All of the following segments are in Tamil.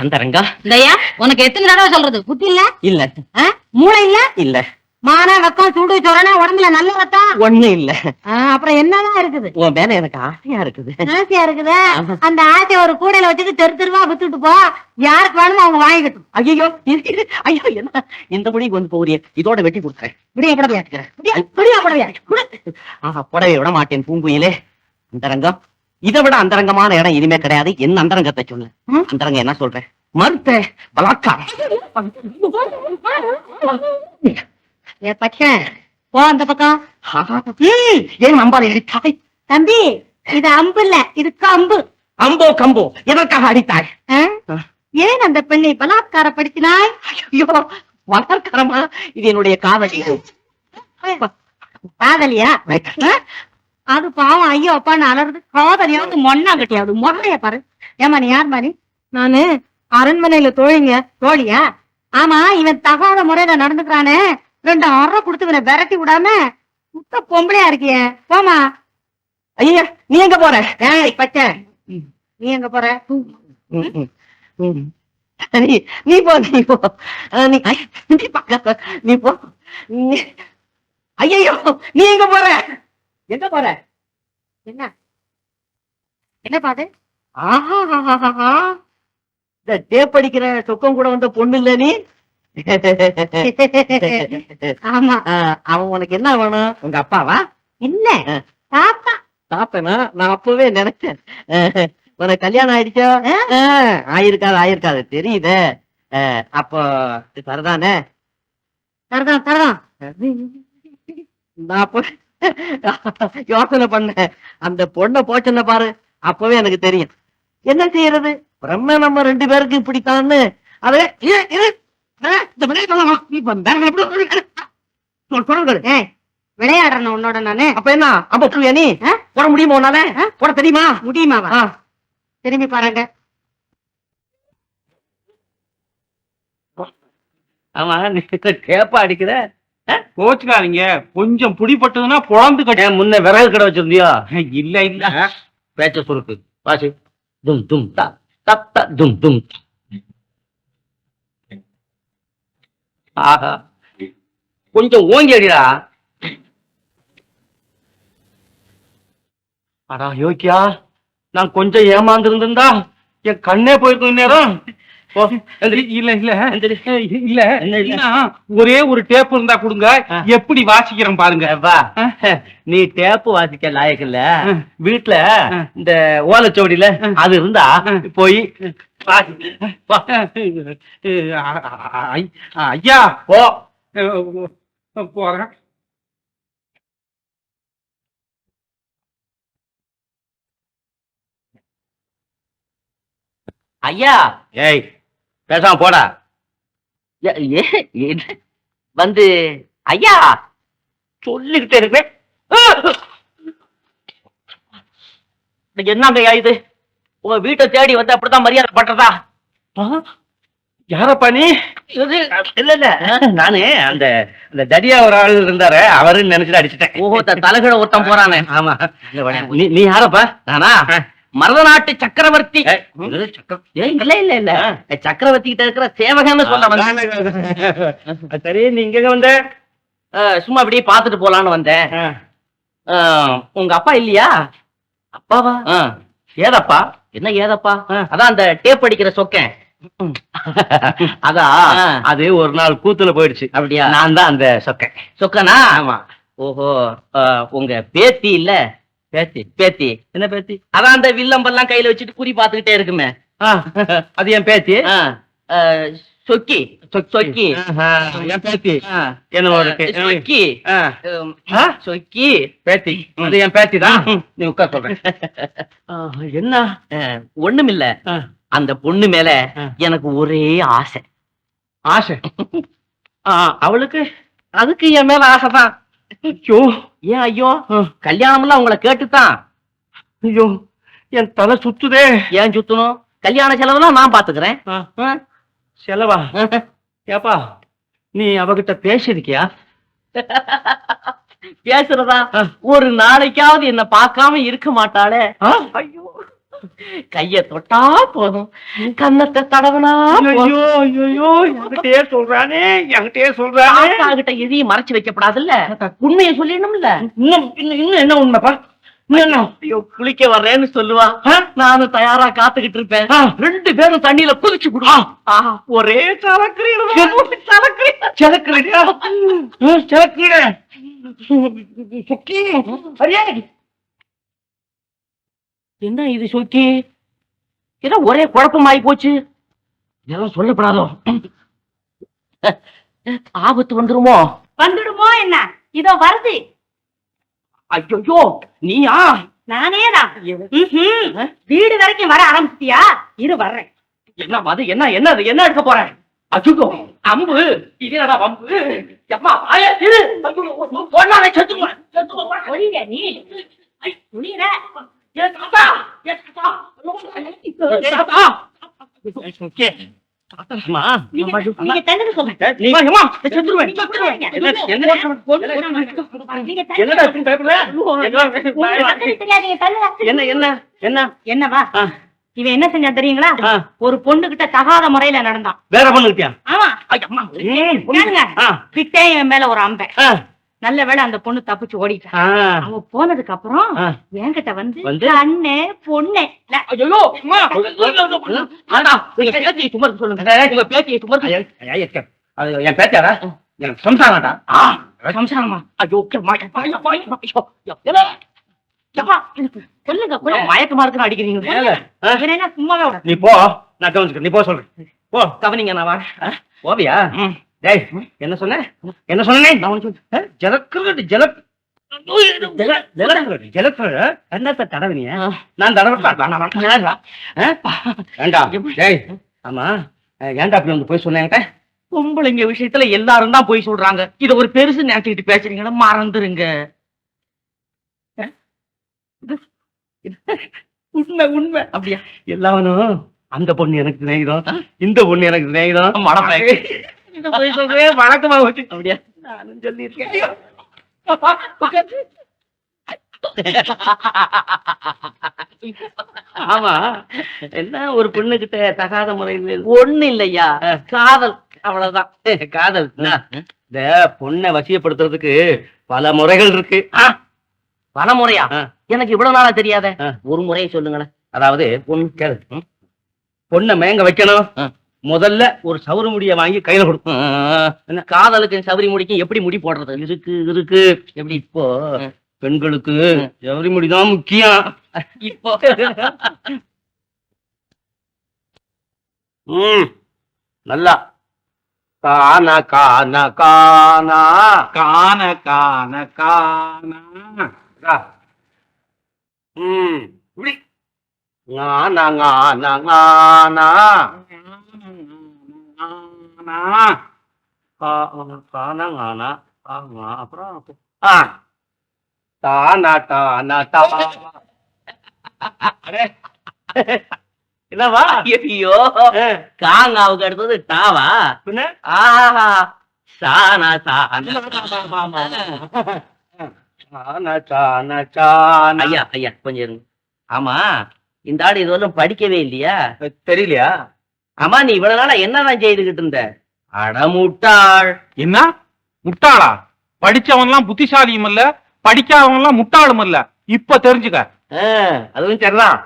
அந்தரங்கா இதையா உனக்கு எத்தனை தடவை சொல்றது? புத்தி இல்ல? இல்ல. மூளை இல்ல? இல்ல. மான வெக்கம் சூடு சொரணா உடம்புல நல்ல ரத்தம் ஒண்ணு இல்ல. அப்புறம் என்னதான் இருக்குது? உன் மேல எனக்கு ஆசையா இருக்குது. ஆசையா இருக்குது? அந்த ஆசைய ஒரு கூடையில வச்சுட்டு தெரு தெருவா வித்துட்டு போ, யாருக்கு வேணுமோ அவங்க வாங்கிக்கட்டும். ஐயோ ஐயோ, என்ன இந்த முடிக்கு வந்து போறிய? இதோட வெட்டி கொடுக்குறேன். விடிய புடவையா? புடவை விட மாட்டேன் பூங்குயிலே. அந்தரங்கம் இதை விட அந்தரங்கமான இடம் இனிமே கிடையாது. என்ன அந்தரங்கத்தை சொல்லு. அந்தரங்கம் என்ன சொல்றேன்? மறுத்த பலாத்காரம். போ அந்த பக்கம். ஏன் அம்பாலை அடித்தாய்? தம்பி, இது அம்பு இல்ல, இது கம்பு. அம்போ கம்போ எதற்காக அடித்தாய்? ஏன் அந்த பெண்ணை பலாத்காரப்படுத்தினாய்? ஐயோ, பலாத்காரமா? இது என்னுடைய காதலி. காதலியா? அது பாவம் ஐயோ அப்பான்னு அலறது. காதலியாவது மொன்னா கட்டியாவது மொன்னைய பாரு. ஏமா நீ யார் மாதிரி? நானு அரண்மனையில தோழிங்க. தோழியா? ஆமா, இவன் தகாத முறையில நடந்துக்கிறானே, 2 அறை கொடுத்து இவனை விரட்டி விடாம முத்த பொம்பளையா இருக்கிய. போமா. ஐயா, நீ எங்க போற? பச்சை, நீ எங்க போற? நீ போ, நீ போ, நீ போ. ஐயோ, நீ எங்க போற? எங்க போற? என்ன என்ன பாது? இந்த டேப் அடிக்கிற சொக்கம் கூட வந்த பொண்ணு இல்ல நீ? ஆமா. அவன் உனக்கு என்ன வேணும்? உங்க அப்பாவா? இல்ல, தாத்தா. தாத்தனா? நான் அப்பவே நினைச்சேன். உனக்கு கல்யாணம் ஆயிடுச்சா? ஆயிருக்காது தெரியுது. அப்போ சரிதானே? சரிதான் சரிதான். நான் அப்ப யோசனை பண்ண அந்த பொண்ணை போச்சன பாரு, அப்பவே எனக்கு தெரியும். என்ன செய்யறது? பிரம்ம நம்ம 2 பேருக்கு இப்படித்தான்னு. அதே விளையாடுறேன் உன்னோட நானு. அப்ப என்ன அப்ப நீ போட முடியுமா? உன்னால போட தெரியுமா? முடியுமாவா? திரும்பி பாருங்க. ஆமா, நீ கேப்பா அடிக்கிற. கோச்சுக்காதீங்க, கொஞ்சம் புடிப்பட்டதுன்னா பொழந்து கட்ட. முன்ன விறகு கடை வச்சிருந்தியா? இல்ல இல்ல, பேச்ச சுருக்கு வாசி. தும் தும் தா தப் த தும் தும். ஆஹா, கொஞ்சம் ஓங்கி அடிடா. அடா யோக்கியா, நான் கொஞ்சம் ஏமாந்துருந்தா என் கண்ணே போயிருக்கும் நேரம். இல்ல இல்ல இல்ல, ஒரே ஒரு டேப் இருந்தா கொடுங்க, எப்படி வாசிக்கிறேன் பாருங்க. வா, நீ டேப்பு வாசிக்க லாயக்கு இல்ல. வீட்டுல இந்த ஓலைச்சோடியில அது இருந்தா போய் ஐயா போ. போறேன். ஐயா. ஏய், பேசாம போடா. வந்து ஐயா சொல்லிக்கிட்டே இருக்கேன். என்னங்க ஐயா இது? உங்க வீட்டை தேடி வந்து அப்படித்தான் மரியாதை பண்றதா? யாரப்பா நீ? இல்ல இல்ல, நானு அந்த தடியா ஒரு ஆள் இருந்தாரு, அவருன்னு நினைச்சிட்டு அடிச்சுட்டேன். ஓஹோ, தலைகீழ ஒருத்தன் போறானே. ஆமா. நீ யாரப்பா? நானா மருதநாட்டு சக்கரவர்த்தி. இல்ல இல்ல இல்ல, சக்கரவர்த்தி கிட்ட இருக்கிற சேவகன்னு சொல்ல. சரி, நீங்க வந்த? சும்மா அப்படியே பாத்துட்டு போலான்னு வந்தேன். உங்க அப்பா இல்லையா? அப்பாவா? ஏதப்பா? என்ன ஏதப்பா? அதான் அந்த டேப் அடிக்கிற சொக்கேன். அதான், அது ஒரு நாள் கூத்துல போயிடுச்சு. அப்படியா? நான் தான் அந்த சொக்கேன். சொக்கனா? ஆமா. ஓஹோ, உங்க பேத்தி இல்ல? பேத்தி என்ன பேத்தி? அதான் அந்த வில்லம்பெல்லாம் கையில வச்சுட்டு குறி பாத்துக்கிட்டே இருக்குமே, அது என் பேத்தி. சொக்கி சொக்கி என் பேத்தி. என்ன சொக்கி சொக்கி பேத்தி, அது என் பேத்தி தான். நீ உட்கார் சொல்றேன். என்ன? ஒண்ணுமில்ல, அந்த பொண்ணு மேல எனக்கு ஒரே ஆசை. ஆசை? அவளுக்கு அதுக்கு என் மேல ஆசைதான். ஐயோ, ஏன் ஐயோ? கல்யாணம்லாம் உங்களை கேட்டுதான். ஐயோ, என் தலை சுத்துதே. ஏன் சுத்தணும்? கல்யாண செலவுலாம் நான் பாத்துக்கிறேன். செலவா? ஏப்பா, நீ அவகிட்ட பேசிருக்கியா? பேசுறதா? ஒரு நாளைக்காவது என்ன பார்க்காம இருக்க மாட்டாளே. ஐயோ, கைய தொட்டா போதும், கன்னத்தை தடவனா ஐயோ ஐயோ என்கிட்டயே சொல்றானே என்கிட்டயே சொல்றானே. கிட்ட எதையும் மறைச்சு வைக்கப்படாதுல்ல, உண்மையை சொல்லிடணும்ல. இன்னும் என்ன உண்மைப்பா? என்ன? ஐயோ, குளிக்க வர்றேன்னு சொல்லுவா, நானும் தயாரா காத்துக்கிட்டு இருப்பேன். 2 பேரும் தண்ணியில குதிச்சு விடுவான். ஒரே என்ன இது சொக்கி? ஏதோ ஒரே குழப்பமாயி போச்சு. இதெல்லாம் சொல்லப்படாதோ, ஆபத்து வந்துருமோ? வந்துடுமோ என்ன? இதோ வருது. ஐயோ, நீயா? நானேதான். வீடு வரைக்கும் வர ஆரம்பிச்சிட்டியா? இரு வர்றேன். என்ன அது? என்ன எடுக்க போறேன்? அச்சுக்கோ, அம்பு. இது என்னடா அம்பு? அம்மா வாயே திரு. பொண்ணாலே செத்துக்குவேன். ஒழிங்க நீ. ஒழிற. ஏ தாத்தா, ஏ தாத்தா. ஏ தாத்தா. ஓகே. தாத்தாமா, நீங்க தள்ளுங்க சொல்லுங்க. அம்மா, செத்துருவேன். என்னடா இப்படி பயப்படுற? என்னவா இவன் என்ன செஞ்சா தெரியுங்களா? ஒரு பொண்ணு கிட்ட தகாத முறையில நடந்தான். வேற பொண்ணுகிட்டயா? ஆமா. கிட்டே இவன் மேல ஒரு அம்பை. நல்ல வேளை அந்த பொண்ணு தப்பிச்சு ஓடிட்டா. அவ போனதுக்கு அப்புறம் என்கிட்ட வந்து அண்ணே பொண்ணே. ஐயோ, பேத்தியை சுமர்ந்து சொல்லுங்க. உங்க பேத்தியை சுமர்ந்து. என் பேத்தியாரா? எனக்கு சம்சாரம்டா. சம்சாரமா? ஐயோ, சொல்லுங்க. மயக்கமா இருக்குன்னு அடிக்கிறீங்க. சும்மாவே நீ போ, நான் கவனிச்சுக்கிறேன். நீ போ சொல்றேன். போ கவனிங்க. நான் வா. போவியா? டேய், என்ன சொன்ன? என்னத்த தடவினிய? நான் தடவை. ஆமா, ஏன்டா அப்படி வந்து போய் சொன்னேன்? பொம்பளைங்க விஷயத்துல எல்லாரும் தான் போய் சொல்றாங்க. இத ஒரு பெருசு நினைச்சுக்கிட்டு பேசுறீங்கன்னா மறந்துருங்க. உண்மை அப்படியா? எல்லாவனும் அந்த பொண்ணு எனக்கு சிநேகிதம், இந்த பொண்ணு எனக்கு சிநேகிதம். போய் சொல்றேன், வழக்கமா வச்சு. அப்படியா? நானும் சொல்லியிருக்கேன். ஆமா, என்ன ஒரு பொண்ணு கிட்ட தகாத முறையில் ஒண்ணு இல்லையா? காதல், அவ்வளவுதான். காதல். இந்த பொண்ணை வசியப்படுத்துறதுக்கு பல முறைகள் இருக்கு. பல முறையா? எனக்கு இவ்வளவு நாளா தெரியாத. ஒரு முறையை சொல்லுங்களேன். அதாவது பொண்ணை மேங்க வைக்கணும். முதல்ல ஒரு சவுரி முடிய வாங்கி கையில கொடுக்கும். காதலுக்கு சவுரி முடிக்கு எப்படி முடி போடுறது? இருக்கு. எப்படி? இப்போ பெண்களுக்கு சவுரி முடிதான் முக்கியம். இப்போ நல்லா கானா கானா கானா கான கான கானா. இப்படி ஞானா ஞானா ஞானா கானா ஞானா. அப்புறம் தானா தானா தா. என்னவா? ஐயோ, காங்காவுக்கு அடுத்தது டாவா? ஆஹா, சானா சானா. ஐயா கொஞ்சம் இருங்க. ஆமா, இந்த ஆடு இதுவரையும் படிக்கவே இல்லையா? தெரியலையா? ஆமா, நீ இவ்வளவு நாளா என்னதான் செய்துகிட்டு இருந்த? அடமுட்டாள். என்ன முட்டாளா? படிச்சவன் எல்லாம் புத்திசாலியும் இல்ல, படிக்காதவன் எல்லாம் முட்டாளும் இல்ல. இப்ப தெரிஞ்சுக்க. அதுவும் சரிதான்.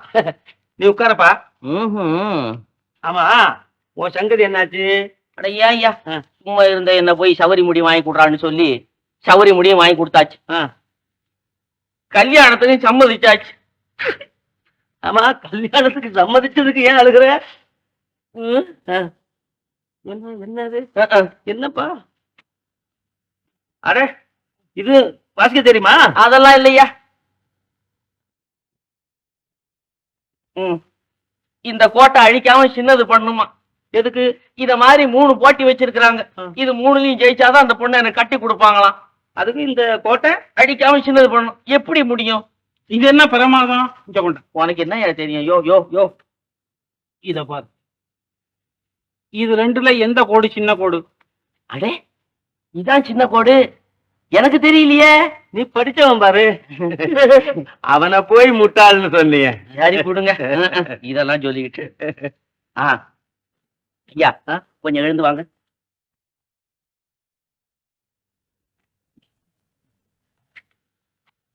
நீ உட்காரப்பா. ஆமா, உன் சங்கதி என்னாச்சு? அடையா ஐயா, சும்மா இருந்த என்ன போய் சவரி முடி வாங்கி கொடுறான்னு சொல்லி சவரி முடியும் வாங்கி கொடுத்தாச்சு. கல்யாணத்துக்கு சம்மதிச்சாச்சு. ஆமா, கல்யாணத்துக்கு சம்மதிச்சதுக்கு ஏன் அழுகுற? என்னது? என்னப்பா? அட, இது வாசிக்க தெரியுமா? அதெல்லாம் இல்லையா. இந்த கோட்டை அழிக்காம சின்னது பண்ணுமா? எதுக்கு? இத மாதிரி 3 போட்டி வச்சிருக்கிறாங்க. இது 3லயும் ஜெயிச்சாதான் அந்த பொண்ணை எனக்கு கட்டி கொடுப்பாங்களாம். அதுக்கு இந்த கோட்டை அழிக்காம சின்னது பண்ணணும். எப்படி முடியும்? இது என்ன பிரமாதம்? உனக்கு என்ன தெரியும்? யோ யோ யோ, இத பாரு. இது 2ல எந்த கோடு சின்ன கோடு? அடே, இதான் சின்ன கோடு. எனக்கு தெரியலையே. நீ படிச்சவன் பாரு. அவனை போய் முட்டாள்னு சொன்னீங்க. சரி கொடுங்க. இதெல்லாம் சொல்லிக்கிட்டு. ஐயா கொஞ்சம் எழுந்து வாங்க.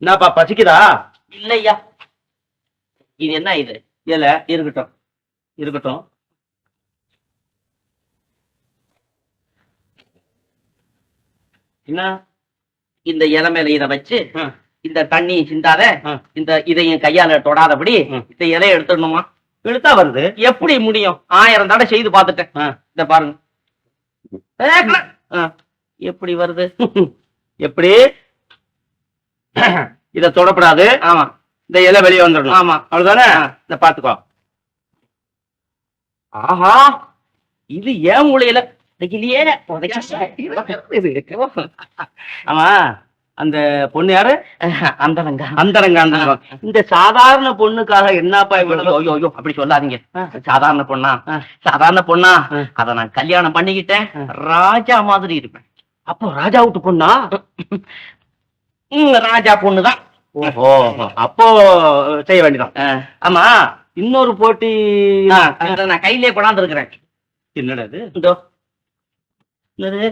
என்னப்பா பசிக்குதா? இல்லையா. இது என்ன இது? இல்ல இருக்கட்டும் இருக்கட்டும். என்ன இந்த இலை மேல இதை வச்சு இந்த தண்ணி சிந்தாத, இந்த இதையும் கையால தொடாதபடி இந்த இலையை எடுத்துடணுமா? எடுத்தா வருது. எப்படி முடியும்? 1000 தடவை செய்து பார்த்துட்டேன். இத பாருங்க எப்படி வருது. எப்படி இத தொடப்படாது. ஆமா இந்த இலை வெளியே வந்துடணும். ஆமா அவ்வளவுதானே. இத பாத்துக்கோ. ஆஹா இது ஏன் மூளையில ஆமா அந்த பொண்ணு யாரு? அந்தரங்க அந்தரங்க அந்தரங்க. இந்த சாதாரண பொண்ணுக்காக என்னப்பா இவ்வளவு? ஐயோ அப்படி சொல்லாதீங்க. சாதாரண பொண்ணா? சாதாரண பொண்ணா? அத நான் கல்யாணம் பண்ணிக்கிட்டேன். ராஜா மாதிரி இருப்பேன். அப்போ ராஜா வீட்டு பொண்ணா? ராஜா பொண்ணுதான். ஓஹோ அப்போ செய்ய வேண்டியதான். ஆமா இன்னொரு போட்டி நான் கையிலே கொண்டாந்து இருக்கிறேன். என்னடா இது? இதோ என்னது?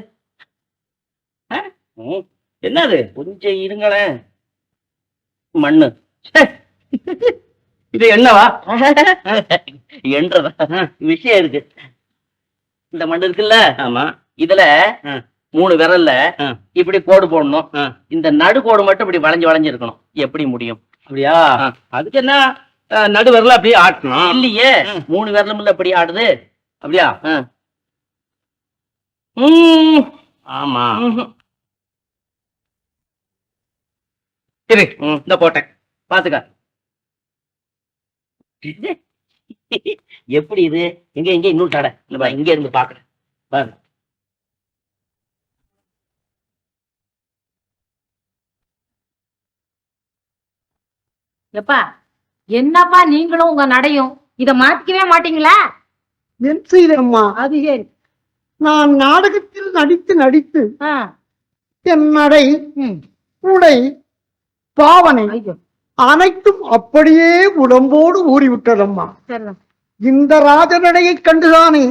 என்னது? கொஞ்சம் இருங்களேன். மண்ணு. இது என்னவா? என்றதா விஷயம் இருக்கு. இந்த மண்ணு இருக்குல்ல, ஆமா இதுல 3 விரல்ல இப்படி கோடு போடணும். இந்த நடுக்கோடு மட்டும் இப்படி வளைஞ்சு வளைஞ்சு இருக்கணும். எப்படி முடியும்? அப்படியா? அதுக்கு என்ன நடு விரல அப்படியே ஆட்டணும். இல்லையே 3 விரலும் இல்ல அப்படி ஆடுது. அப்படியா? ஆமா சரி இந்த போட்டேன் பாத்துக்க. எப்படி இது? எங்க எங்க இன்னும் தடை இங்க இருந்து பாக்குறேன் பாரு. எப்பா என்னப்பா நீங்களும் உங்க நடையும் இத மாத்திக்கவே மாட்டீங்களா? என் செய்தம்மா, அது ஏன் நான் நாடகத்தில் நடித்து நடித்து என் நடை உடை பாவனை அனைத்தும் அப்படியே உடம்போடு ஊறிவிட்டதம்மா. இந்த ராஜநடையை கண்டுதானே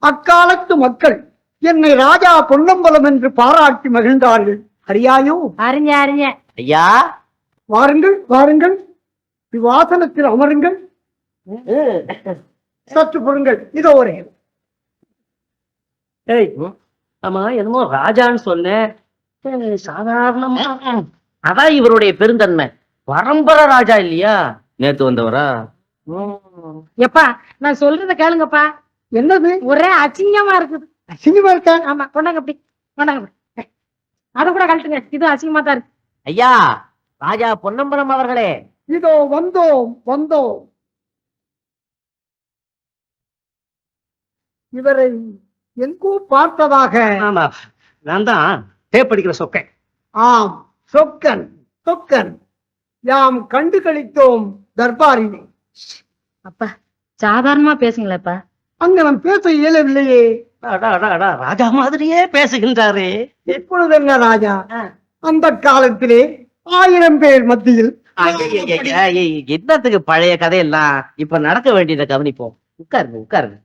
அக்காலத்து மக்கள் என்னை ராஜா பொன்னம்பலம் என்று பாராட்டி மகிழ்ந்தார்கள். அறியாயோ? அறிஞ்ச அறிஞ்ச. ஐயா வாருங்கள் வாருங்கள், விவாசனத்தில் அமருங்கள். சற்று பொருங்கள். இதோ ஒரே. ஆமா என்னமோ ராஜான்னு சொன்னேன். சாதாரணமா அதான் இவருடைய பெருந்தன்மை. பரம்பரை ராஜா இல்லையா? நேத்து வந்தவரா? எப்பா நான் சொல்றத கேளுங்கப்பா. என்னது? ஒரே அசிங்கமா இருக்குது. அசிங்கமா இருக்கா? ஆமா கொண்டாங்க அப்படி கொண்டாங்க. அத கூட கழட்டுங்க. இது அசிங்கமா தான் இருக்கு. ஐயா ராஜா பொன்னம்பலம் அவர்களே, இதோ வந்தோம் வந்தோம். இவரை எங்கோ பார்த்ததாக. ஆமா நான் தான் டேப் அடிக்கிற சொக்கன். ஆம் சொக்கன் சொக்கன். யாம் கண்டு கழித்தோம் தர்பாரினை. அப்பா சாதாரணமா பேசுங்களேப்பா. அங்க நான் பேச இயலவில்லையே. ராஜா மாதிரியே பேசுகின்றாரே. இப்பொழுது என்ன ராஜா? அந்த காலத்திலே 1000 பேர் மத்தியில். என்னத்துக்கு பழைய கதையெல்லாம்? இப்ப நடக்க வேண்டியதை கவனிப்போம். உட்காருங்க உட்காருங்க.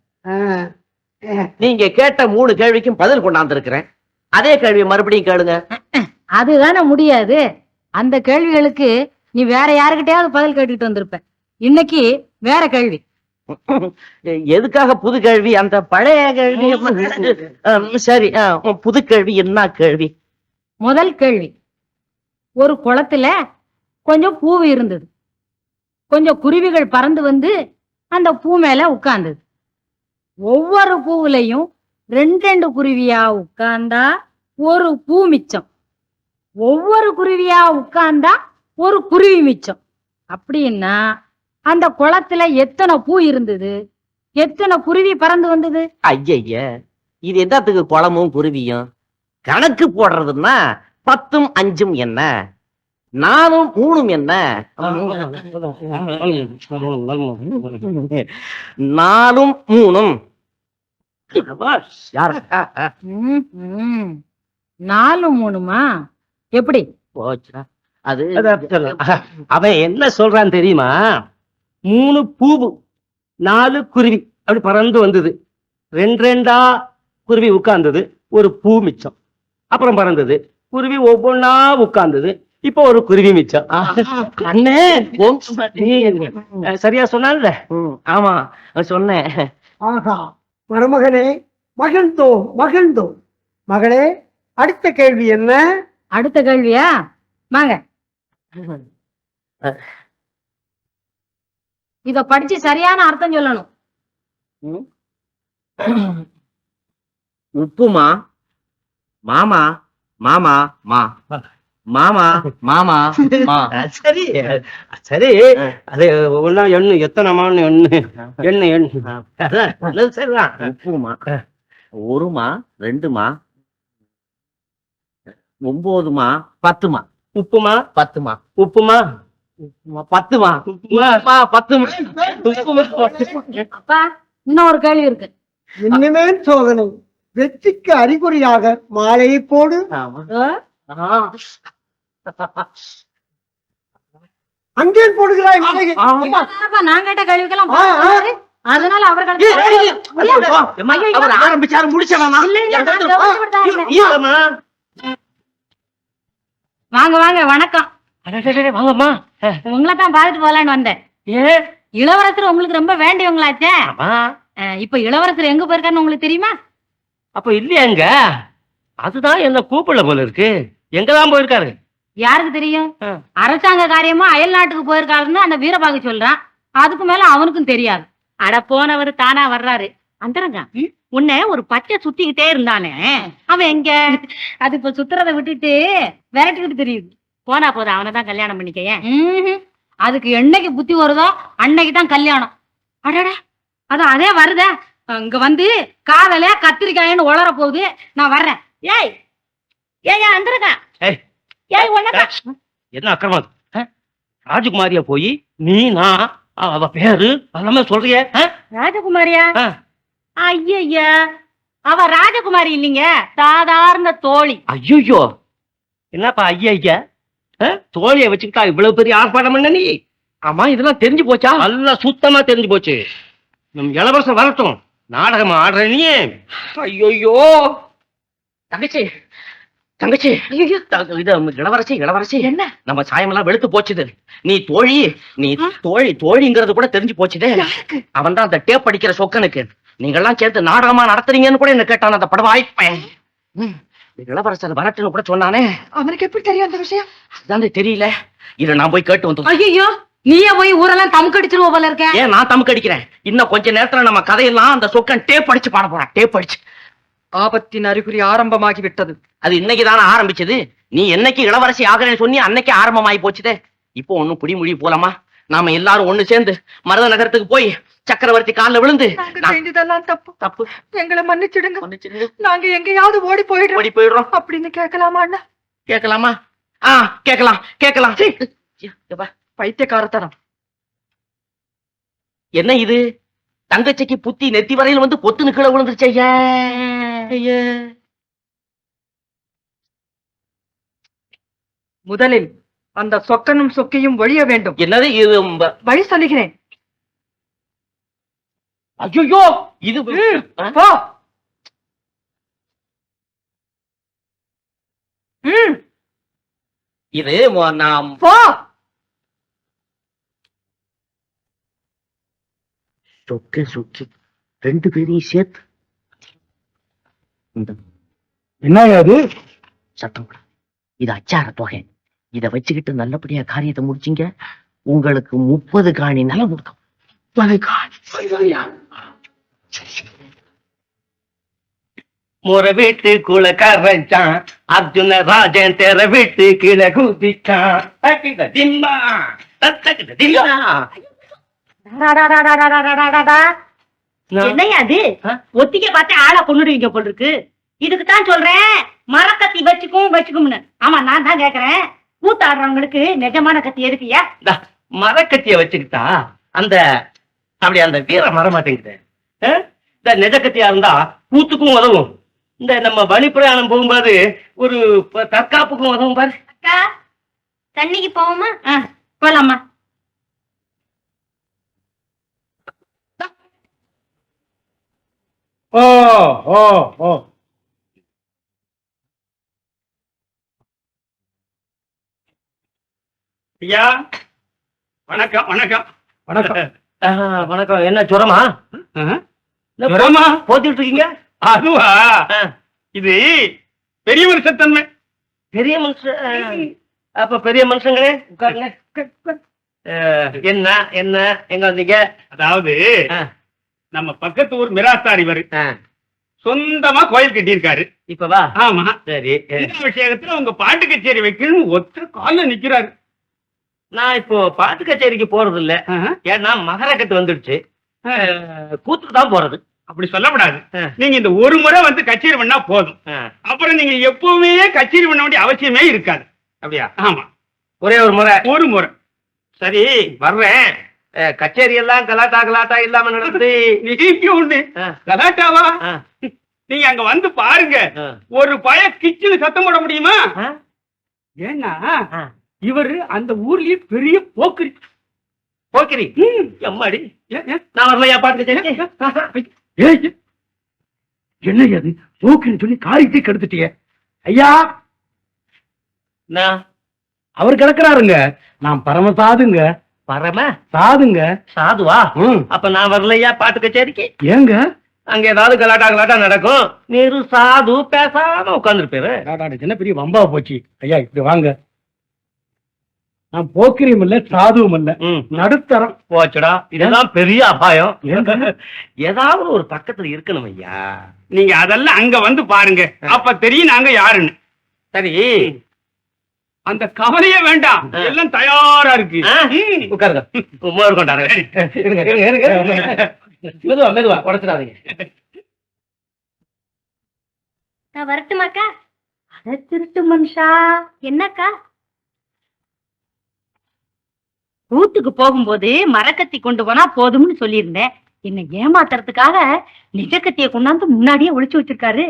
நீங்க கேட்ட 3 கேள்விக்கும் பதில் கொண்டாந்து இருக்கிறேன். அதே கேள்வியை மறுபடியும் கேளுங்க. அதுதானே முடியாது. அந்த கேள்விகளுக்கு நீ வேற யாருக்கிட்டையாவது பதில் கேட்டுட்டு வந்திருப்ப. இன்னைக்கு வேற கேள்வி. எதுக்காக புது கேள்வி? அந்த பழைய கேள்வி சரி. புது கேள்வி என்ன கேள்வி? முதல் கேள்வி, ஒரு குளத்துல கொஞ்சம் பூ இருந்தது. கொஞ்சம் குருவிகள் பறந்து வந்து அந்த பூ மேல உட்கார்ந்தது. ஒவ்வொரு பூவுலையும் 2 குருவியா உட்கார்ந்தா ஒரு பூ மிச்சம். ஒவ்வொரு குருவியா உட்கார்ந்தா ஒரு குருவி மிச்சம். அப்படின்னா அந்த குளத்துல எத்தனை பூ இருந்தது? எத்தனை குருவி பறந்து வந்தது? ஐய இது என்னத்துக்கு குளமும் குருவியும்? கணக்கு போடுறதுன்னா 10ம் 5ம் என்ன, 4ம் 3ம் என்ன? 4ம் 3ம் 4 3மா? எப்படி? போச்சுடா. அது அவன் என்ன சொல்றான் தெரியுமா? 3 பூவு 4 குருவி அப்படி பறந்து வந்தது. 2 குருவி உட்கார்ந்தது, ஒரு பூ மிச்சம். அப்புறம் பறந்தது, குருவி ஒவ்வொன்னா உட்கார்ந்தது, இப்ப ஒரு குருவி மிச்சம். அண்ணே சரியா சொன்னான்ல? ஆமா சொன்னேன். ஆகா, மருமகனே, மகிழ்ந்தோம் மகிழ்ந்தோம். மகளே, அடுத்த கேள்வி என்ன? அடுத்த கேள்வியா? வாங்க. இத படிச்சு சரியான அர்த்தம் சொல்லணும். உப்புமா மாமா மாமா மா மாமா மாமா மா. சரி சரி, அது ஒன்னா எண்ணு, எத்தனை மான்னு எண்ணு எண்ணு எண்ணு. சரிதான். உப்புமா 1மா 2மா 9மா 10மா. உப்புமா 10மா. உப்புமா 10மா. உப்புமா 10மா. அப்பா, இன்னொரு கேள்வி இருக்கு. இனிமேல் சோதனை. வெற்றிக்கு அறிகுறியாக மாலையை போடு. அங்கே போடுகிறாய் மாலையை. அப்பா, நான் கேட்ட கேள்விக்கெல்லாம் அதனால அவர்கள் அவர் ஆரம்பிச்சாரு முடிச்சவனா? வாங்க வாங்க, வணக்கம். வாங்கம்மா. உங்களை தான் பார்த்துட்டு போலான்னு வந்தேன். இளவரசர் உங்களுக்கு ரொம்ப வேண்டியவங்களாச்சே. இப்ப இளவரசர் எங்க போயிருக்காருன்னு உங்களுக்கு தெரியுமா? அப்ப இல்லையாங்க, அதுதான் என்ன கூப்பிடல போல இருக்கு. எங்கதான் போயிருக்காரு? யாருக்கு தெரியும்? அரசாங்க காரியமா அயல் நாட்டுக்கு போயிருக்காருன்னு அந்த வீரபாகு சொல்றான். அதுக்கு மேல அவனுக்கும் தெரியாது. அட, போனவர் தானா வர்றாரு. அந்தரங்க, உன்னை ஒரு பச்சை சுத்திக்கிட்டே இருந்தானே, அவன் எங்க? அது இப்ப சுத்துறதை விட்டுட்டு விரட்டிக்கிட்டு தெரியுது. போனா போதும், அவனை தான் கல்யாணம் பண்ணிக்க. அதுக்கு என்னைக்கு புத்தி வருதோ அன்னைக்கு தான் கல்யாணம். அடடா, அதே வருதா இங்க வந்து காதல கத்திரிக்காயன்னு உளர போகுது. நான் வர்றேன். ஏய் ஏய் அந்தரங்க, ஏய் உனக்கு என்ன அக்கிரமம்? ராஜகுமாரியா போய் நீ நான் அவ பேரு எல்லாமே சொல்றிய? ராஜகுமாரியா? ஐயா, அவ ராஜகுமாரி இல்லைங்க, சாதாரண தோழி. ஐயோ, என்னப்பா ஐயா? தோழிய வச்சுக்கிட்டா இவ்வளவு பெரிய ஆர்ப்பாட்டம் பண்ண நீ? ஆமா, இதெல்லாம் தெரிஞ்சு போச்சா? நல்லா சுத்தமா தெரிஞ்சு போச்சு. நம் இளவரசர் வரட்டும், நாடகம் ஆடுற நீ. ஐயோ தங்கச்சி தங்கச்சி, இளவரசி இளவரசி, என்ன நம்ம சாயமெல்லாம் வெளுத்து போச்சுது. நீ தோழி, நீ தோழிங்கிறது கூட தெரிஞ்சு போச்சுதே. அவன் தான் அந்த டேப் அடிக்கிற சொக்கனுக்கு நீங்கெல்லாம் சேர்த்து நாடகமா நடத்துறீங்கன்னு கூட என்ன கேட்டான் அந்த படம் வாய்ப்பேன். இளவரசர் வரட்டுன்னு கூட சொன்னானே. அவனுக்கு எப்படி தெரியும் அந்த விஷயம்? அதான் தெரியல. இத நான் போய் கேட்டு வந்து. ஐயோ, நீயே போய் ஊரெல்லாம் தமுக்கு அடிச்சிருவ போல இருக்க. ஏன் நான் தமுக்கு அடிக்கிறேன்? இன்னும் கொஞ்ச நேரத்துல நம்ம கதையெல்லாம் அந்த சொக்கன் டேப் அடிச்சு பாட போறான். டேப் அடிச்சு. ஆபத்தின் அறிகுறி ஆரம்பமாகி விட்டது. அது இன்னைக்கு தானே ஆரம்பிச்சது. நீ என்னைக்கு இளவரசி ஆகிறேன்னு சொன்னி அன்னைக்கு ஆரம்பமாயி போச்சுதே. இப்போ ஒண்ணும் புடிமொழி போலாமா? நாம எல்லாரும் ஒண்ணு சேர்ந்து மருத நகரத்துக்கு போய் சக்கரவர்த்தி காலில் விழுந்து, இதெல்லாம் தப்பு தப்பு, எங்களை மன்னிச்சிடுங்க, நாங்க எங்கேயாவது ஓடி போயிடுறோம் அப்படின்னு கேட்கலாமா? கேட்கலாமா? கேட்கலாம் கேட்கலாம். பைத்தியக்காரத்தனம். என்ன இது? தங்கச்சிக்கு புத்தி நெத்தி வரையில் வந்து பொத்துன்னு கீழே விழுந்துருச்சு. முதலில் அந்த சொக்கனும் சொக்கையும் ஒழிய வேண்டும். என்னது இது? வழி சொல்லுகிறேன். ஐயோ, இது போ. இது நாம் போ. சொக்க சொக்கி 2 பேரையும் சேர்த்து என்ன அது? சத்தம் கூட. இது அச்சார தொகை. இத வச்சுக்கிட்டு நல்லபடியா காரியத்தை முடிச்சீங்க, உங்களுக்கு 30 காணி நிலம் கொடுக்கும். 30 காணி. முறை வீட்டு குலக்காரன் அர்ஜுன ராஜன் தெர வீட்டு கீழே குதிச்சான். என்னையா அது? ஒத்திக்க பார்த்து ஆளை கொண்டுடுவீங்க போல் இருக்கு. இதுக்குத்தான் சொல்றேன், மரக்கத்தி வச்சுக்கும்னு. ஆமா, நான் தான் கேக்குறேன், கூத்தாடுறவங்களுக்கு நிஜமான கத்தி எதுக்குயா? மரக்கத்திய வச்சுக்கிட்டா அந்த அப்படி அந்த வீரம் வர மாட்டேங்குது. இந்த நெஜ கத்தியா இருந்தா கூத்துக்கும் உதவும். இந்த நம்ம வழி பிரயாணம் போகும்போது ஒரு தற்காப்புக்கும் உதவும் பாரு. அக்கா தண்ணிக்கு போவோமா? போலாமா. ஓ ஓ ஓ ஐயா வணக்கம் வணக்கம் வணக்கம். வணக்கம். என்ன ஜுரமா? ஜுரமா? போத்திட்டு இருக்கீங்க? அதுவா இது பெரிய மனுஷத்தன்மை. பெரிய மனுஷன். அப்ப பெரிய மனுஷங்களே உட்காருங்க. என்ன என்ன எங்க வந்தீங்க? அதாவது ஆ. நம்ம பக்கத்து ஊர் மிராஸ்தார் இவரு சொந்தமா கோயில் கட்டியிருக்காரு. இப்ப வா. ஆமா. சரி. இந்த விஷயத்துல உங்க பாட்டு கச்சேரி வைக்கணும்னு ஒத்த கால்ல நிக்கிறாரு. நான் இப்போ பாட்டு கச்சேரிக்கு போறது இல்ல. ஏன்னா மகரக்கட்டு வந்துடுச்சு. கூத்துக்கு தான் போறது. அப்படி சொல்லக்கூடாது. ஆ. நீங்க இந்த ஒரு முறை வந்து கச்சேரி பண்ணா போதும். அப்புறம் நீங்க எப்பவுமே கச்சேரி பண்ண வேண்டிய அவசியமே இருக்காது. அப்படியா? ஆமா, ஒரே ஒரு முறை. ஒரு முறை. சரி வர்றேன். கச்சேரி எல்லாம் கலாட்டா கலாட்டா இல்லாம நடந்து. நீங்க ஒண்ணு கலாட்டாவா? நீங்க அங்க வந்து பாருங்க. ஒரு பய கிச்சுன்னு சத்தம் போட முடியுமா? ஏன்னா இவரு அந்த ஊர்லயே பெரிய போக்கிரி. போக்கிரி? எம்மாடி, நான் வரலையா பாட்டு கச்சேரி? என்ன அது போக்குன்னு சொல்லி காரியத்தை கெடுத்துட்டிய ஐயா. நான் அவர் கிடக்குறாருங்க. நான் பரம சாதுங்க. பரம சாதுங்க. சாதுவா? அப்ப நான் வரலையா பாட்டு கச்சேரிக்கு? ஏங்க அங்க ஏதாவது கலாட்டா கலாட்டா நடக்கும். நீரு சாது பேசாம உட்கார்ந்துருப்பேரு. என்ன பெரிய வம்பா போச்சு. ஐயா இப்படி வாங்க. நான் போக்கிரியும் இல்ல சாதுவும் இல்ல, நடுத்தரம். போச்சுடா, இதுதான் பெரிய அபாயம். ஏதாவது ஒரு பக்கத்துல இருக்கணும் ஐயா. நீங்க அதெல்லாம் அங்க வந்து பாருங்க, அப்ப தெரியும் நாங்க யாருன்னு. சரி, அந்த கவலையே வேண்டாம், எல்லாம் தயாரா இருக்கு. உட்காருங்க. மோர் கொண்டாரு. மெதுவா மெதுவா உடச்சிடாதீங்க. நான் வரட்டுமாக்கா? அத திருட்டு மனுஷா. என்னக்கா? ஊத்துக்கு போகும்போது மரக்கத்தி கொண்டு போனா போதும்னு சொல்லியிருந்தேன். என்ன ஏமாத்துறதுக்காக நிஜக்கத்திய கொண்டாந்து முன்னாடியே ஒளிச்சு வச்சிருக்காரு.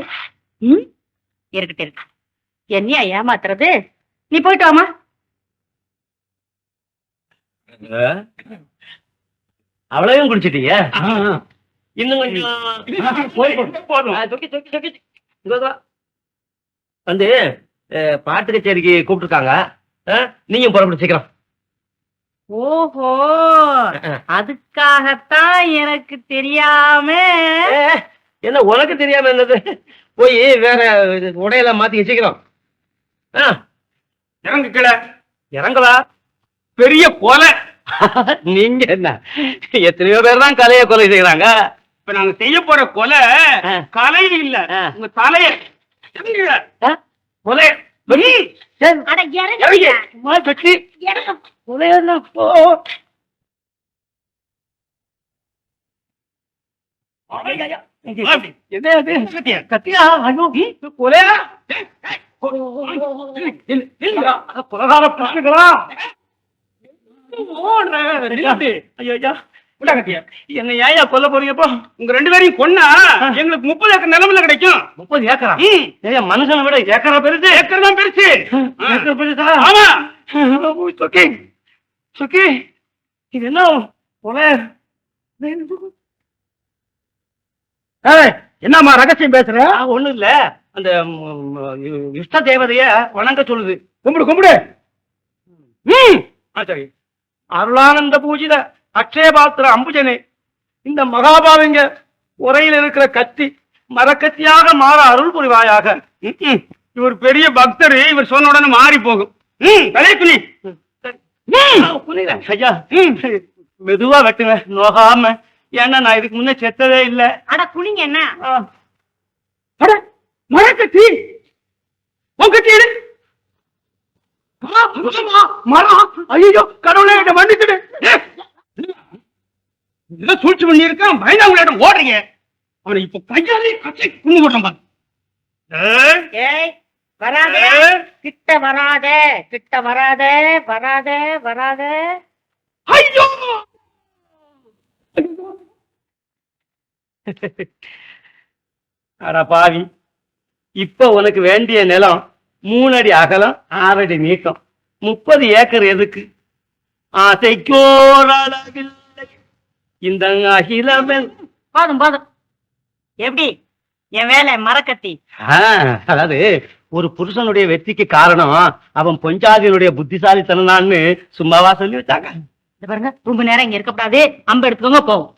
இருக்கட்டு இருக்கு. என்னையா ஏமாத்துறது? நீ போயிட்டு வாமா. அவ்வளவையும் குடிச்சிட்டீங்க? இன்னும் கொஞ்சம் போதும். வந்து பாட்டு கச்சேரிக்கு கூப்பிட்டுருக்காங்க. நீங்க புறப்பட்டு சீக்கிரம். ஓஹோ, அதுக்காகத்தான் எனக்கு தெரியாம. என்ன உனக்கு தெரியாம என்னது? போய் வேற உடையெல்லாம் மாத்தி சீக்கிரம். இறங்கு கீழே. இறங்கலா? பெரிய கொலை. நீங்க என்ன, எத்தனையோ பேர் தான் கலையை கொலை செய்யறாங்க. இப்ப நாங்க செய்ய போற கொலை கலை இல்ல, உங்க தலைய கொலை. அட இறங்கு. கத்தியா? கொலையா? கொலகார பசங்களா? என்ன ஏயா கொல்ல போறீங்கப்போ? உங்க 2 பேரையும் கொன்னா எங்களுக்கு 30 ஏக்கர் நிலமில்ல கிடைக்கும். 30 ஏக்கரா? மனுஷனை விட ஏக்கரா பெருசு. ஏக்கர் தான் பெருசு. ஏக்கர் பெருசா? ஆமா. சுக்கி, இது என்ன கொலை? என்னம்மா ரகசியம் பேசுற? ஒண்ணும் இல்ல, அந்த இஷ்ட தேவதைய வணங்க சொல்லுது. கும்பிடு கும்பிடு. சரி. அருளானந்த பூஜித அக்ஷயபாத்திர அம்புஜனே, இந்த மகாபாவிங்க உரையில் இருக்கிற கத்தி மரக்கத்தியாக மாற அருள் புரிவாயாக. இவர் பெரிய பக்தர், இவர் சொன்ன உடனே மாறி போகும். தலைய துணி. ஐயா மெதுவா வெட்டுங்க, நோகாம. ஏன்னா நான் இதுக்கு முன்ன செத்ததே இல்ல. அட குனிங்க. என்ன மரக்கத்தி உங்கத்தி எடு. மரம். ஐயோ கடவுளே, என்ன மன்னிச்சிடு. ஏதோ சூழ்ச்சி பண்ணி இருக்கான், பயந்தா உங்களிடம் ஓடுறீங்க. அவனை இப்ப கையாலே கத்தி குண்டு போட்டான் பாரு. ஏய் வராத, கிட்ட வராத, கிட்ட வராத, வராத வராத. ஐயோ அட பாவி, இப்ப உனக்கு வேண்டிய நிலம் 3 அடி அகலம் 6 அடி நீட்டம் 30 ஏக்கர் எதுக்கு ஆசைக்கோரளவில்லை இந்த அகிலமெல் போதும் போதும். எப்படி என் வேலை மரக்கத்தி? அதாவது ஒரு புருஷனுடைய வெற்றிக்கு காரணம் அவன் பொஞ்சாதியினுடைய புத்திசாலித்தனான்னு சும்மாவா சொல்லி வச்சாங்க. பாருங்க ரொம்ப நேரம் இங்க இருக்கக்கூடாது. அம்பு எடுத்துக்கோங்க போவோம்.